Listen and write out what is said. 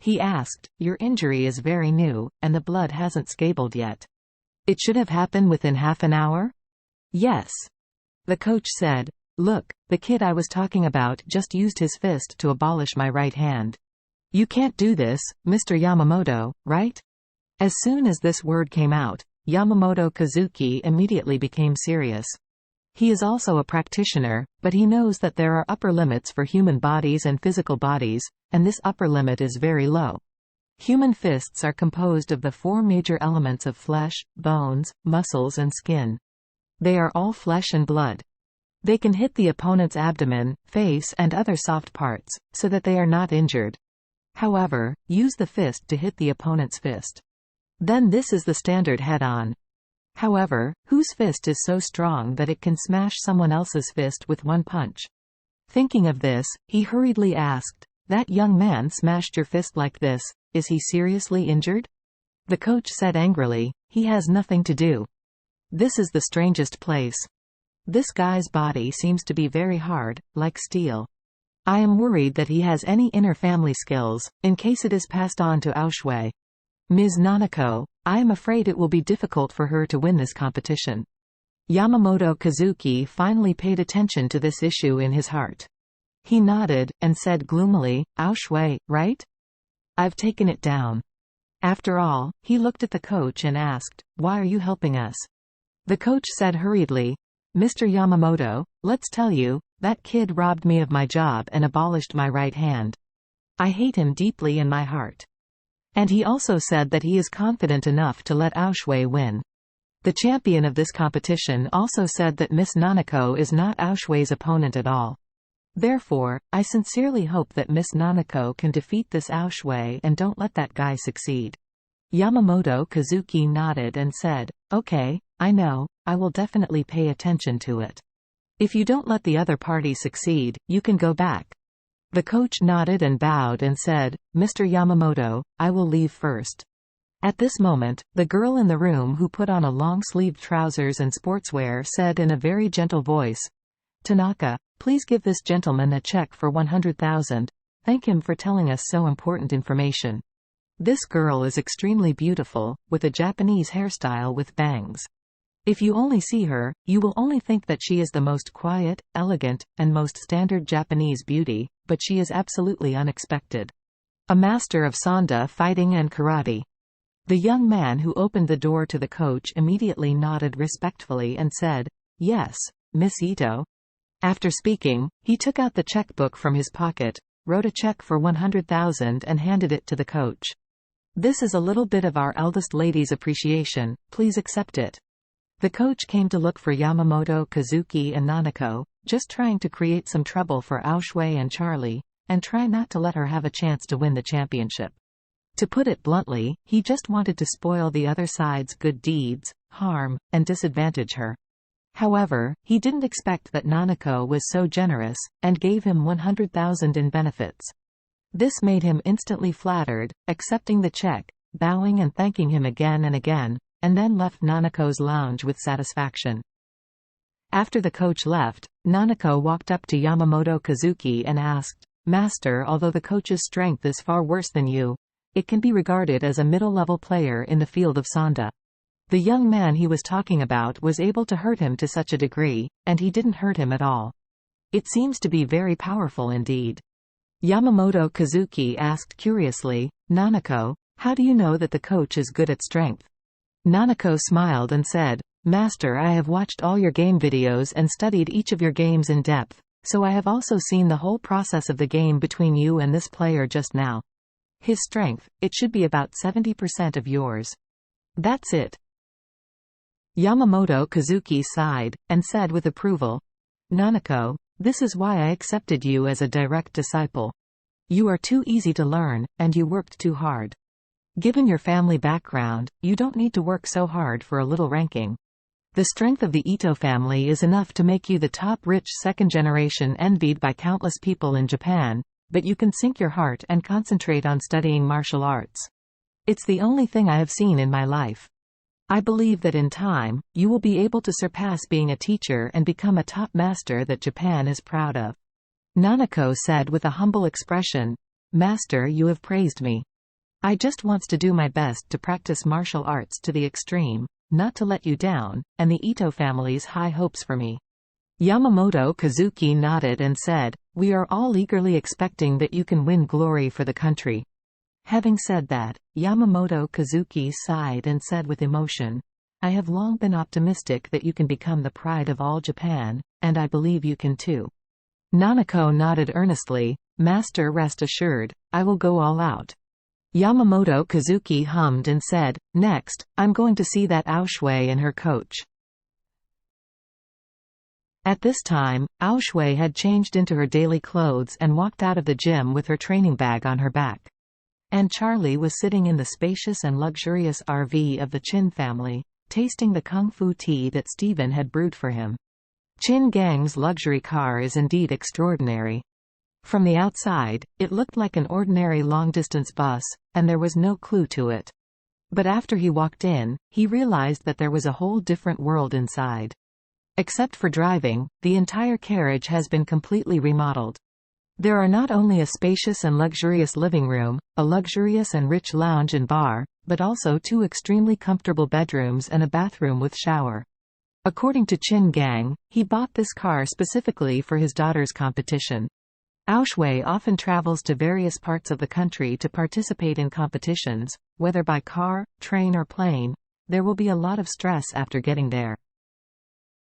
He asked, "Your injury is very new, and the blood hasn't scabbled yet. It should have happened within half an hour?" "Yes." The coach said, "Look, the kid I was talking about just used his fist to abolish my right hand. You can't do this, Mr. Yamamoto, right?" As soon as this word came out, Yamamoto Kazuki immediately became serious. He is also a practitioner, but he knows that there are upper limits for human bodies and physical bodies, and this upper limit is very low. Human fists are composed of the four major elements of flesh, bones, muscles and skin. They are all flesh and blood. They can hit the opponent's abdomen, face and other soft parts, so that they are not injured. However, use the fist to hit the opponent's fist. Then this is the standard head-on. However, whose fist is so strong that it can smash someone else's fist with one punch? Thinking of this, he hurriedly asked, "That young man smashed your fist like this, is he seriously injured?" The coach said angrily, "He has nothing to do. This is the strangest place. This guy's body seems to be very hard, like steel. I am worried that he has any inner family skills, in case it is passed on to Aoshui. Ms. Nanako, I am afraid it will be difficult for her to win this competition." Yamamoto Kazuki finally paid attention to this issue in his heart. He nodded, and said gloomily, "Aoshui, right? I've taken it down." After all, he looked at the coach and asked, "Why are you helping us?" The coach said hurriedly, "Mr. Yamamoto, let's tell you, that kid robbed me of my job and abolished my right hand. I hate him deeply in my heart. And he also said that he is confident enough to let Aoshui win. The champion of this competition also said that Miss Nanako is not Aoshui's opponent at all. Therefore, I sincerely hope that Miss Nanako can defeat this Aoshui and don't let that guy succeed." Yamamoto Kazuki nodded and said, "Okay, I know, I will definitely pay attention to it. If you don't let the other party succeed, you can go back." The coach nodded and bowed and said, "Mr. Yamamoto, I will leave first." At this moment, the girl in the room who put on a long-sleeved trousers and sportswear said in a very gentle voice, "Tanaka, please give this gentleman a check for 100,000. Thank him for telling us so important information. This girl is extremely beautiful, with a Japanese hairstyle with bangs. If you only see her, you will only think that she is the most quiet, elegant, and most standard Japanese beauty, but she is absolutely unexpected. A master of Sanda fighting and karate." The young man who opened the door to the coach immediately nodded respectfully and said, "Yes, Miss Ito." After speaking, he took out the checkbook from his pocket, wrote a check for 100,000 and handed it to the coach. "This is a little bit of our eldest lady's appreciation, please accept it." The coach came to look for Yamamoto Kazuki and Nanako, just trying to create some trouble for Aoshui and Charlie, and try not to let her have a chance to win the championship. To put it bluntly, he just wanted to spoil the other side's good deeds, harm, and disadvantage her. However, he didn't expect that Nanako was so generous, and gave him 100,000 in benefits. This made him instantly flattered, accepting the check, bowing and thanking him again and again, and then left Nanako's lounge with satisfaction. After the coach left, Nanako walked up to Yamamoto Kazuki and asked, "Master, although the coach's strength is far worse than you, it can be regarded as a middle-level player in the field of Sanda. The young man he was talking about was able to hurt him to such a degree, and he didn't hurt him at all. It seems to be very powerful indeed." Yamamoto Kazuki asked curiously, "Nanako, how do you know that the coach is good at strength?" Nanako smiled and said, "Master, I have watched all your game videos and studied each of your games in depth, so I have also seen the whole process of the game between you and this player just now. His strength, it should be about 70% of yours. That's it." Yamamoto Kazuki sighed, and said with approval, "Nanako, this is why I accepted you as a direct disciple. You are too easy to learn, and you worked too hard. Given your family background, you don't need to work so hard for a little ranking. The strength of the Ito family is enough to make you the top rich second generation envied by countless people in Japan, but you can sink your heart and concentrate on studying martial arts. It's the only thing I have seen in my life. I believe that in time, you will be able to surpass being a teacher and become a top master that Japan is proud of." Nanako said with a humble expression, "Master, you have praised me. I just wants to do my best to practice martial arts to the extreme, not to let you down, and the Ito family's high hopes for me." Yamamoto Kazuki nodded and said, "We are all eagerly expecting that you can win glory for the country." Having said that, Yamamoto Kazuki sighed and said with emotion, "I have long been optimistic that you can become the pride of all Japan, and I believe you can too." Nanako nodded earnestly, "Master, rest assured, I will go all out." Yamamoto Kazuki hummed and said, "Next, I'm going to see that Aoshui and her coach." At this time, Aoshui had changed into her daily clothes and walked out of the gym with her training bag on her back. And Charlie was sitting in the spacious and luxurious RV of the Chin family, tasting the kung fu tea that Stephen had brewed for him. Chin Gang's luxury car is indeed extraordinary. From the outside, it looked like an ordinary long-distance bus, and there was no clue to it. But after he walked in, he realized that there was a whole different world inside. Except for driving, the entire carriage has been completely remodeled. There are not only a spacious and luxurious living room, a luxurious and rich lounge and bar, but also 2 extremely comfortable bedrooms and a bathroom with shower. According to Chin Gang, he bought this car specifically for his daughter's competition. Aoshui often travels to various parts of the country to participate in competitions, whether by car, train or plane. There will be a lot of stress after getting there.